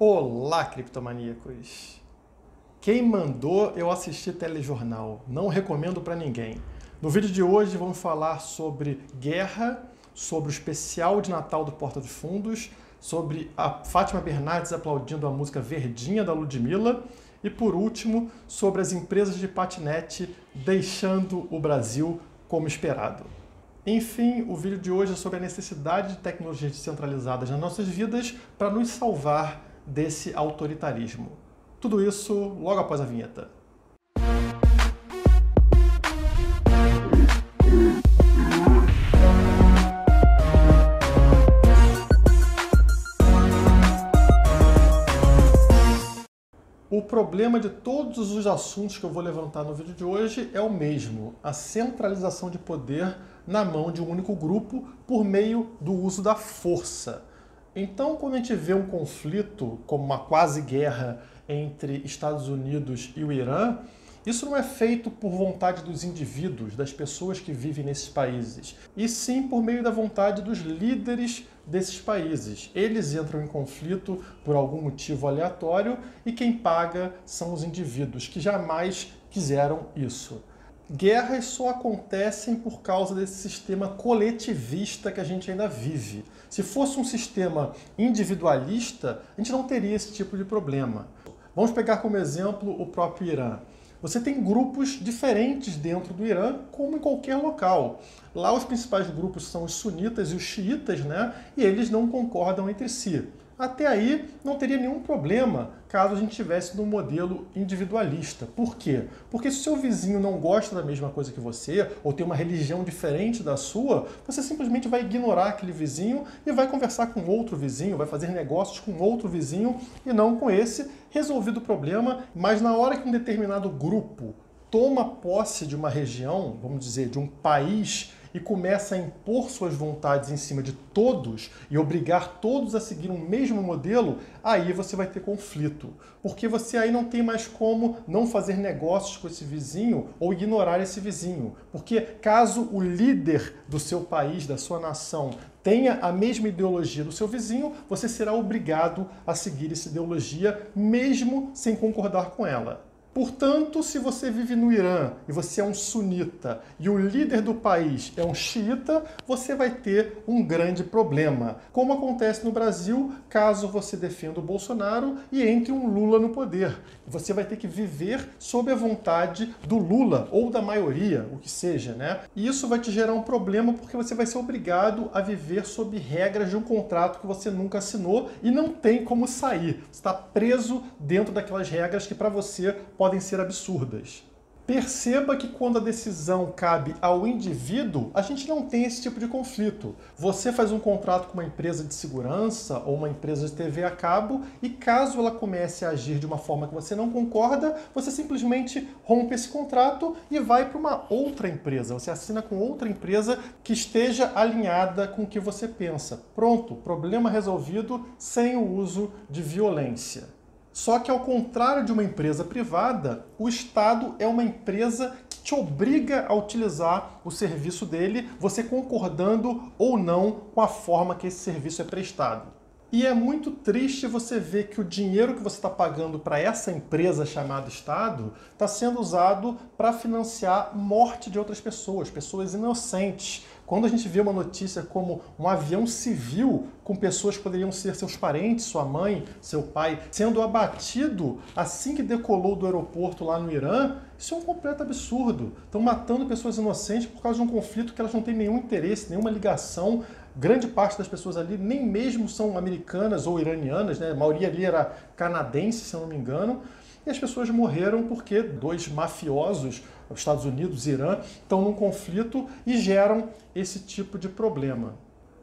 Olá, criptomaníacos! Quem mandou eu assistir telejornal? Não recomendo para ninguém. No vídeo de hoje vamos falar sobre guerra, sobre o especial de Natal do Porta dos Fundos, sobre a Fátima Bernardes aplaudindo a música Verdinha da Ludmilla e, por último, sobre as empresas de patinete deixando o Brasil como esperado. Enfim, o vídeo de hoje é sobre a necessidade de tecnologias descentralizadas nas nossas vidas para nos salvar desse autoritarismo. Tudo isso logo após a vinheta. O problema de todos os assuntos que eu vou levantar no vídeo de hoje é o mesmo: a centralização de poder na mão de um único grupo por meio do uso da força. Então, quando a gente vê um conflito, como uma quase guerra entre Estados Unidos e o Irã, isso não é feito por vontade dos indivíduos, das pessoas que vivem nesses países, e sim por meio da vontade dos líderes desses países. Eles entram em conflito por algum motivo aleatório e quem paga são os indivíduos, que jamais quiseram isso. Guerras só acontecem por causa desse sistema coletivista que a gente ainda vive. Se fosse um sistema individualista, a gente não teria esse tipo de problema. Vamos pegar como exemplo o próprio Irã. Você tem grupos diferentes dentro do Irã, como em qualquer local. Lá os principais grupos são os sunitas e os xiitas, né? E eles não concordam entre si. Até aí não teria nenhum problema caso a gente tivesse num modelo individualista. Por quê? Porque se o seu vizinho não gosta da mesma coisa que você, ou tem uma religião diferente da sua, você simplesmente vai ignorar aquele vizinho e vai conversar com outro vizinho, vai fazer negócios com outro vizinho e não com esse, resolvido o problema. Mas na hora que um determinado grupo toma posse de uma região, vamos dizer, de um país, e começa a impor suas vontades em cima de todos e obrigar todos a seguir um mesmo modelo, aí você vai ter conflito. Porque você aí não tem mais como não fazer negócios com esse vizinho ou ignorar esse vizinho. Porque caso o líder do seu país, da sua nação, tenha a mesma ideologia do seu vizinho, você será obrigado a seguir essa ideologia, mesmo sem concordar com ela. Portanto, se você vive no Irã e você é um sunita e o líder do país é um xiita, você vai ter um grande problema. Como acontece no Brasil, caso você defenda o Bolsonaro e entre um Lula no poder. Você vai ter que viver sob a vontade do Lula ou da maioria, o que seja, né? E isso vai te gerar um problema porque você vai ser obrigado a viver sob regras de um contrato que você nunca assinou e não tem como sair. Você está preso dentro daquelas regras que para você podem ser absurdas. Perceba que quando a decisão cabe ao indivíduo, a gente não tem esse tipo de conflito. Você faz um contrato com uma empresa de segurança ou uma empresa de TV a cabo e caso ela comece a agir de uma forma que você não concorda, você simplesmente rompe esse contrato e vai para uma outra empresa. Você assina com outra empresa que esteja alinhada com o que você pensa. Pronto, problema resolvido sem o uso de violência. Só que, ao contrário de uma empresa privada, o Estado é uma empresa que te obriga a utilizar o serviço dele, você concordando ou não com a forma que esse serviço é prestado. E é muito triste você ver que o dinheiro que você está pagando para essa empresa chamada Estado está sendo usado para financiar morte de outras pessoas, pessoas inocentes. Quando a gente vê uma notícia como um avião civil com pessoas que poderiam ser seus parentes, sua mãe, seu pai, sendo abatido assim que decolou do aeroporto lá no Irã, isso é um completo absurdo. Estão matando pessoas inocentes por causa de um conflito que elas não têm nenhum interesse, nenhuma ligação. Grande parte das pessoas ali nem mesmo são americanas ou iranianas, né? A maioria ali era canadense, se eu não me engano. E as pessoas morreram porque dois mafiosos, os Estados Unidos e Irã, estão num conflito e geram esse tipo de problema.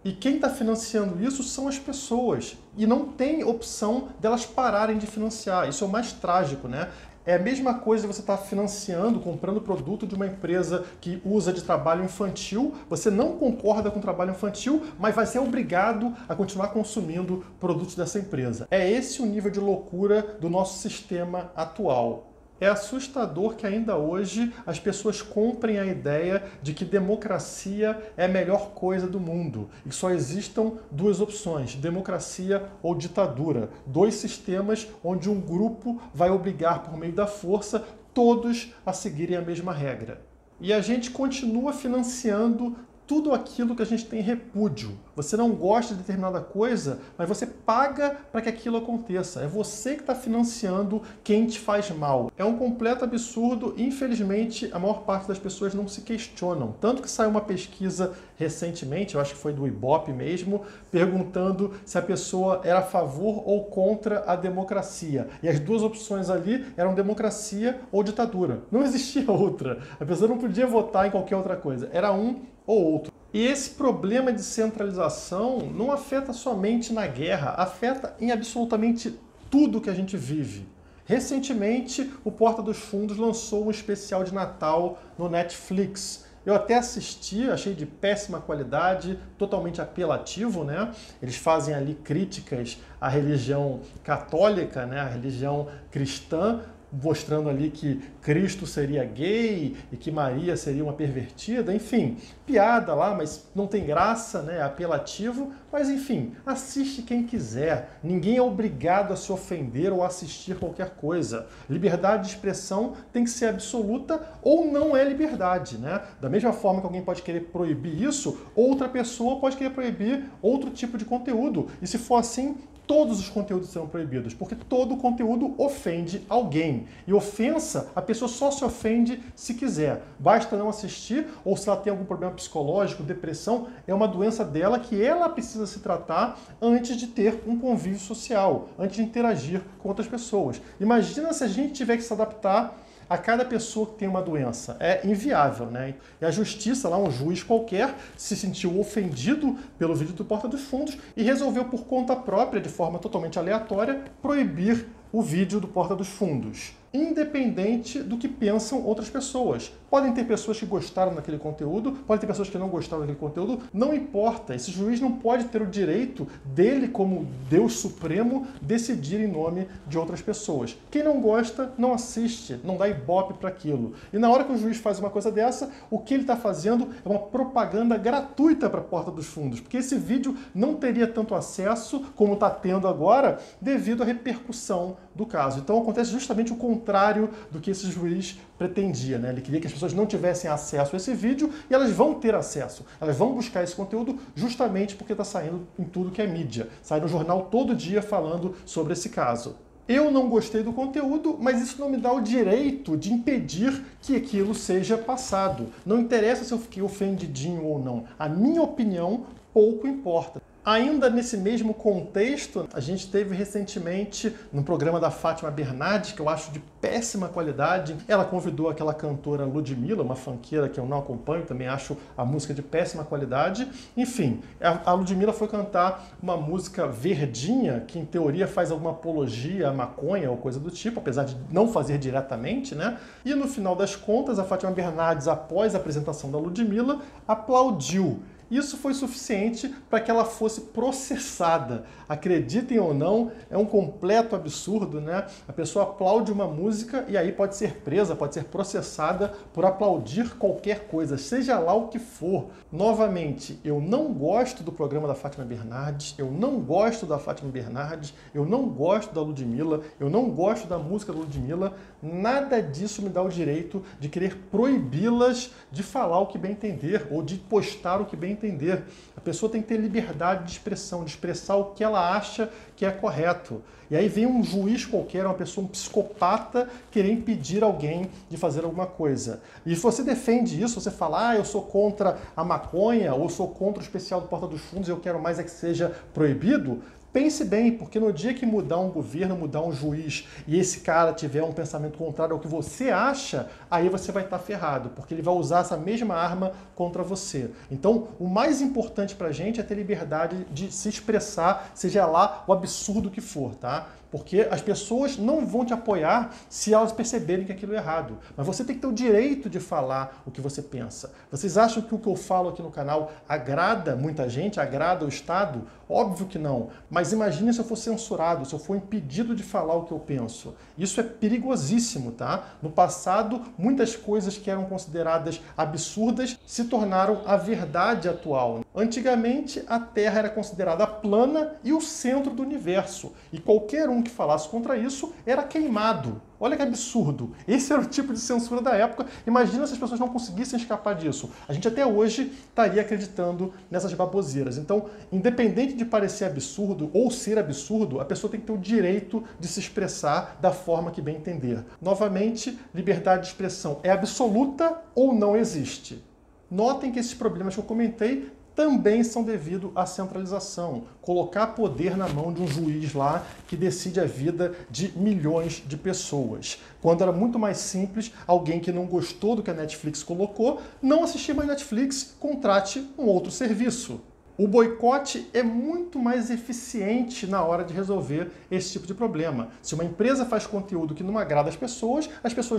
E quem está financiando isso são as pessoas. E não tem opção delas pararem de financiar. Isso é o mais trágico, né? É a mesma coisa você estar financiando, comprando produto de uma empresa que usa de trabalho infantil. Você não concorda com o trabalho infantil, mas vai ser obrigado a continuar consumindo produtos dessa empresa. É esse o nível de loucura do nosso sistema atual. É assustador que ainda hoje as pessoas comprem a ideia de que democracia é a melhor coisa do mundo e que só existam duas opções, democracia ou ditadura. Dois sistemas onde um grupo vai obrigar, por meio da força, todos a seguirem a mesma regra. E a gente continua financiando tudo aquilo que a gente tem repúdio. Você não gosta de determinada coisa, mas você paga para que aquilo aconteça. É você que está financiando quem te faz mal. É um completo absurdo. Infelizmente, a maior parte das pessoas não se questionam. Tanto que saiu uma pesquisa recentemente, eu acho que foi do Ibope mesmo, perguntando se a pessoa era a favor ou contra a democracia. E as duas opções ali eram democracia ou ditadura. Não existia outra. A pessoa não podia votar em qualquer outra coisa. Era um ou outro. E esse problema de centralização não afeta somente na guerra, afeta em absolutamente tudo que a gente vive. Recentemente, o Porta dos Fundos lançou um especial de Natal no Netflix. Eu até assisti, achei de péssima qualidade, totalmente apelativo, né? Eles fazem ali críticas à religião católica, né? À religião cristã, mostrando ali que Cristo seria gay e que Maria seria uma pervertida, enfim, piada lá, mas não tem graça, né? É apelativo, mas enfim, assiste quem quiser. Ninguém é obrigado a se ofender ou assistir qualquer coisa. Liberdade de expressão tem que ser absoluta ou não é liberdade, né? Da mesma forma que alguém pode querer proibir isso, outra pessoa pode querer proibir outro tipo de conteúdo. E se for assim, todos os conteúdos serão proibidos, porque todo conteúdo ofende alguém. E ofensa, a pessoa só se ofende se quiser. Basta não assistir, ou se ela tem algum problema psicológico, depressão, é uma doença dela que ela precisa se tratar antes de ter um convívio social, antes de interagir com outras pessoas. Imagina se a gente tiver que se adaptar a cada pessoa que tem uma doença. É inviável, né? E a justiça, lá um juiz qualquer, se sentiu ofendido pelo vídeo do Porta dos Fundos e resolveu por conta própria, de forma totalmente aleatória, proibir o vídeo do Porta dos Fundos, independente do que pensam outras pessoas. Podem ter pessoas que gostaram daquele conteúdo, podem ter pessoas que não gostaram daquele conteúdo, não importa. Esse juiz não pode ter o direito dele, como Deus Supremo, decidir em nome de outras pessoas. Quem não gosta, não assiste, não dá ibope para aquilo. E na hora que o juiz faz uma coisa dessa, o que ele está fazendo é uma propaganda gratuita para a Porta dos Fundos, porque esse vídeo não teria tanto acesso como está tendo agora, devido à repercussão do caso. Então acontece justamente o contrário do que esse juiz pretendia, né? Ele queria que as pessoas não tivessem acesso a esse vídeo e elas vão ter acesso. Elas vão buscar esse conteúdo justamente porque está saindo em tudo que é mídia. Sai no jornal todo dia falando sobre esse caso. Eu não gostei do conteúdo, mas isso não me dá o direito de impedir que aquilo seja passado. Não interessa se eu fiquei ofendidinho ou não. A minha opinião pouco importa. Ainda nesse mesmo contexto, a gente teve recentemente no programa da Fátima Bernardes, que eu acho de péssima qualidade. Ela convidou aquela cantora Ludmilla, uma funkeira que eu não acompanho, também acho a música de péssima qualidade. Enfim, a Ludmilla foi cantar uma música verdinha, que em teoria faz alguma apologia à maconha ou coisa do tipo, apesar de não fazer diretamente, né? E no final das contas, a Fátima Bernardes, após a apresentação da Ludmilla, aplaudiu. Isso foi suficiente para que ela fosse processada. Acreditem ou não, é um completo absurdo, né? A pessoa aplaude uma música e aí pode ser presa, pode ser processada por aplaudir qualquer coisa, seja lá o que for. Novamente, eu não gosto do programa da Fátima Bernardes, eu não gosto da Fátima Bernardes, eu não gosto da Ludmilla, eu não gosto da música da Ludmilla, nada disso me dá o direito de querer proibi-las de falar o que bem entender ou de postar o que bem entender. A pessoa tem que ter liberdade de expressão, de expressar o que ela acha que é correto. E aí vem um juiz qualquer, uma pessoa, um psicopata, querer impedir alguém de fazer alguma coisa. E se você defende isso, você fala, eu sou contra a maconha, ou sou contra o especial do Porta dos Fundos e eu quero mais é que seja proibido, pense bem, porque no dia que mudar um governo, mudar um juiz, e esse cara tiver um pensamento contrário ao que você acha, aí você vai estar ferrado, porque ele vai usar essa mesma arma contra você. Então, o mais importante pra gente é ter liberdade de se expressar, seja lá o absurdo que for, tá? Porque as pessoas não vão te apoiar se elas perceberem que aquilo é errado. Mas você tem que ter o direito de falar o que você pensa. Vocês acham que o que eu falo aqui no canal agrada muita gente? Agrada o Estado? Óbvio que não. Mas Mas imagine se eu for censurado, se eu for impedido de falar o que eu penso. Isso é perigosíssimo, tá? No passado, muitas coisas que eram consideradas absurdas se tornaram a verdade atual. Antigamente, a Terra era considerada plana e o centro do universo. E qualquer um que falasse contra isso era queimado. Olha que absurdo. Esse era o tipo de censura da época. Imagina se as pessoas não conseguissem escapar disso. A gente até hoje estaria acreditando nessas baboseiras. Então, independente de parecer absurdo ou ser absurdo, a pessoa tem que ter o direito de se expressar da forma que bem entender. Novamente, liberdade de expressão é absoluta ou não existe? Notem que esses problemas que eu comentei também são devido à centralização. Colocar poder na mão de um juiz lá que decide a vida de milhões de pessoas. Quando era muito mais simples, alguém que não gostou do que a Netflix colocou, não assistir mais Netflix, contrate um outro serviço. O boicote é muito mais eficiente na hora de resolver esse tipo de problema. Se uma empresa faz conteúdo que não agrada as pessoas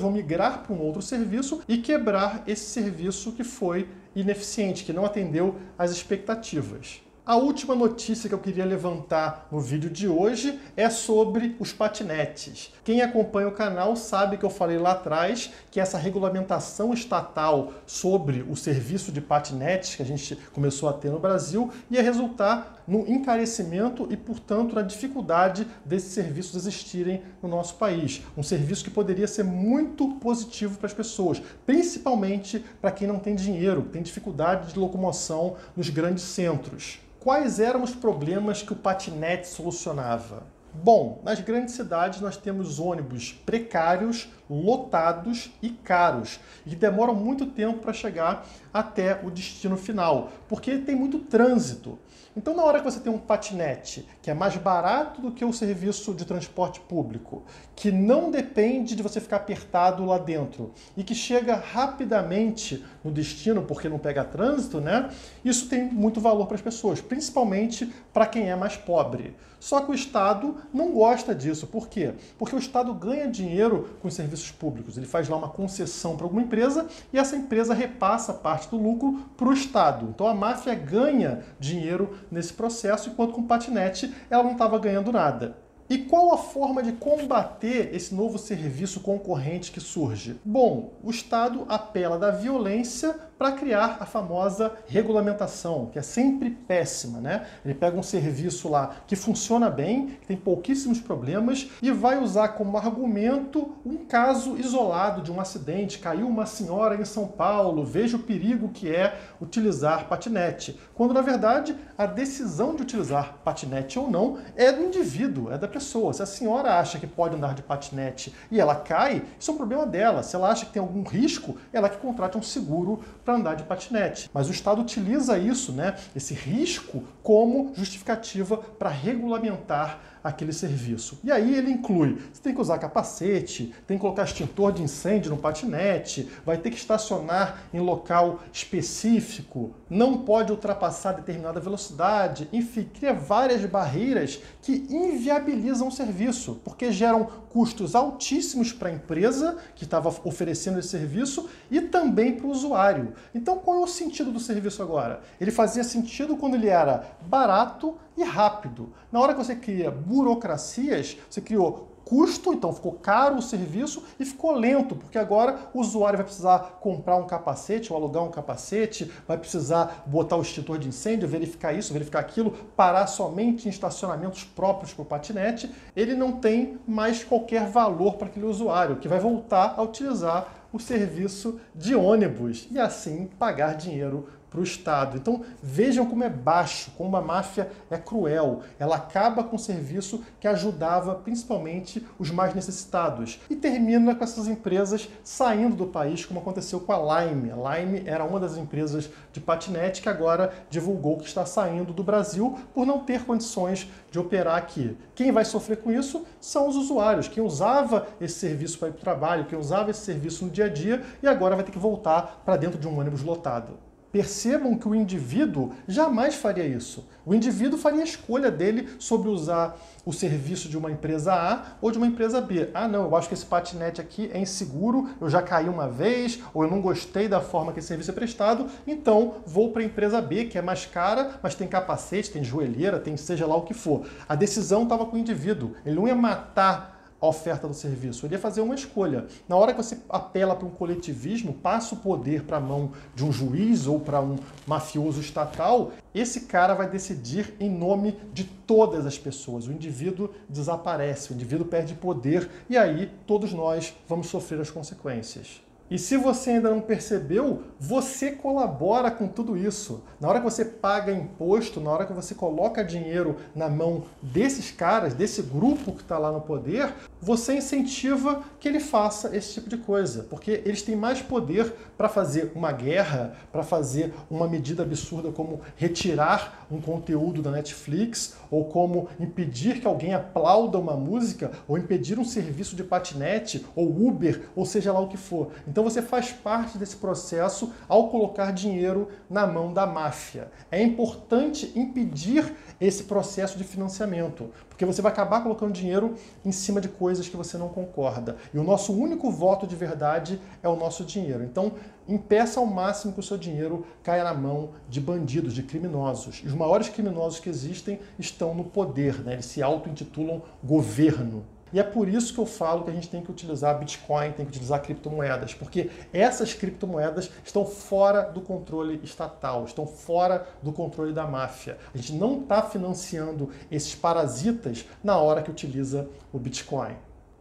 vão migrar para um outro serviço e quebrar esse serviço que foi ineficiente, que não atendeu às expectativas. A última notícia que eu queria levantar no vídeo de hoje é sobre os patinetes. Quem acompanha o canal sabe que eu falei lá atrás que essa regulamentação estatal sobre o serviço de patinetes que a gente começou a ter no Brasil ia resultar no encarecimento e, portanto, na dificuldade desses serviços existirem no nosso país. Um serviço que poderia ser muito positivo para as pessoas, principalmente para quem não tem dinheiro, tem dificuldade de locomoção nos grandes centros. Quais eram os problemas que o patinete solucionava? Bom, nas grandes cidades nós temos ônibus precários, lotados e caros, e que demoram muito tempo para chegar até o destino final, porque tem muito trânsito. Então, na hora que você tem um patinete que é mais barato do que o serviço de transporte público, que não depende de você ficar apertado lá dentro e que chega rapidamente no destino porque não pega trânsito, né? Isso tem muito valor para as pessoas, principalmente para quem é mais pobre. Só que o Estado não gosta disso. Por quê? Porque o Estado ganha dinheiro com os serviços públicos. Ele faz lá uma concessão para alguma empresa e essa empresa repassa parte do lucro para o Estado. Então a máfia ganha dinheiro nesse processo, enquanto com o patinete ela não estava ganhando nada. E qual a forma de combater esse novo serviço concorrente que surge? Bom, o Estado apela da violência para criar a famosa regulamentação, que é sempre péssima, né? Ele pega um serviço lá que funciona bem, que tem pouquíssimos problemas, e vai usar como argumento um caso isolado de um acidente. Caiu uma senhora em São Paulo, veja o perigo que é utilizar patinete. Quando, na verdade, a decisão de utilizar patinete ou não é do indivíduo, é da pessoa. Se a senhora acha que pode andar de patinete e ela cai, isso é um problema dela. Se ela acha que tem algum risco, ela que contrate um seguro para andar de patinete. Mas o Estado utiliza isso, né, esse risco, como justificativa para regulamentar aquele serviço. E aí ele inclui, você tem que usar capacete, tem que colocar extintor de incêndio no patinete, vai ter que estacionar em local específico, não pode ultrapassar determinada velocidade, enfim, cria várias barreiras que inviabilizam o serviço, porque geram custos altíssimos para a empresa que estava oferecendo esse serviço e também para o usuário. Então qual é o sentido do serviço agora? Ele fazia sentido quando ele era barato e rápido. Na hora que você cria burocracias, você criou custo, então ficou caro o serviço e ficou lento, porque agora o usuário vai precisar comprar um capacete ou alugar um capacete, vai precisar botar o extintor de incêndio, verificar isso, verificar aquilo, parar somente em estacionamentos próprios para o patinete. Ele não tem mais qualquer valor para aquele usuário, que vai voltar a utilizar o serviço de ônibus e assim pagar dinheiro para o Estado. Então vejam como é baixo, como a máfia é cruel. Ela acaba com um serviço que ajudava principalmente os mais necessitados e termina com essas empresas saindo do país, como aconteceu com a Lime. A Lime era uma das empresas de patinete que agora divulgou que está saindo do Brasil por não ter condições de operar aqui. Quem vai sofrer com isso são os usuários, quem usava esse serviço para ir para o trabalho, quem usava esse serviço no dia a dia e agora vai ter que voltar para dentro de um ônibus lotado. Percebam que o indivíduo jamais faria isso. O indivíduo faria a escolha dele sobre usar o serviço de uma empresa A ou de uma empresa B. Ah, não, eu acho que esse patinete aqui é inseguro, eu já caí uma vez, ou eu não gostei da forma que esse serviço é prestado, então vou para a empresa B, que é mais cara, mas tem capacete, tem joelheira, tem seja lá o que for. A decisão estava com o indivíduo. Ele não ia matar a oferta do serviço, ele ia fazer uma escolha. Na hora que você apela para um coletivismo, passa o poder para a mão de um juiz ou para um mafioso estatal, esse cara vai decidir em nome de todas as pessoas. O indivíduo desaparece, o indivíduo perde poder e aí todos nós vamos sofrer as consequências. E se você ainda não percebeu, você colabora com tudo isso. Na hora que você paga imposto, na hora que você coloca dinheiro na mão desses caras, desse grupo que está lá no poder, você incentiva que ele faça esse tipo de coisa. Porque eles têm mais poder para fazer uma guerra, para fazer uma medida absurda como retirar um conteúdo da Netflix, ou como impedir que alguém aplauda uma música, ou impedir um serviço de patinete, ou Uber, ou seja lá o que for. Então você faz parte desse processo ao colocar dinheiro na mão da máfia. É importante impedir esse processo de financiamento, porque você vai acabar colocando dinheiro em cima de coisas que você não concorda. E o nosso único voto de verdade é o nosso dinheiro. Então, impeça ao máximo que o seu dinheiro caia na mão de bandidos, de criminosos. E os maiores criminosos que existem estão no poder, né? Eles se auto-intitulam governo. E é por isso que eu falo que a gente tem que utilizar Bitcoin, tem que utilizar criptomoedas, porque essas criptomoedas estão fora do controle estatal, estão fora do controle da máfia. A gente não está financiando esses parasitas na hora que utiliza o Bitcoin.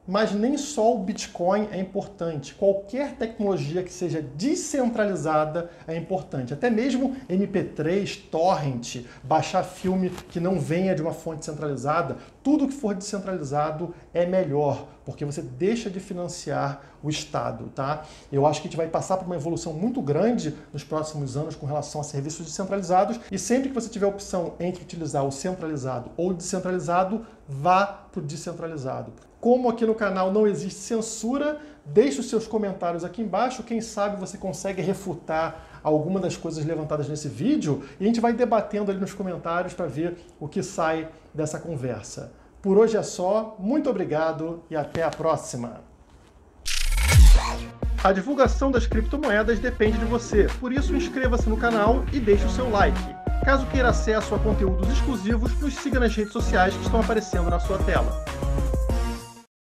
Mas nem só o Bitcoin é importante. Qualquer tecnologia que seja descentralizada é importante. Até mesmo MP3, torrent, baixar filme que não venha de uma fonte centralizada, tudo que for descentralizado é melhor, porque você deixa de financiar o Estado, tá? Eu acho que a gente vai passar por uma evolução muito grande nos próximos anos com relação a serviços descentralizados, e sempre que você tiver a opção entre utilizar o centralizado ou o descentralizado, vá para o descentralizado. Como aqui no canal não existe censura, deixe os seus comentários aqui embaixo. Quem sabe você consegue refutar alguma das coisas levantadas nesse vídeo e a gente vai debatendo ali nos comentários para ver o que sai dessa conversa. Por hoje é só, muito obrigado e até a próxima! A divulgação das criptomoedas depende de você, por isso inscreva-se no canal e deixe o seu like. Caso queira acesso a conteúdos exclusivos, nos siga nas redes sociais que estão aparecendo na sua tela.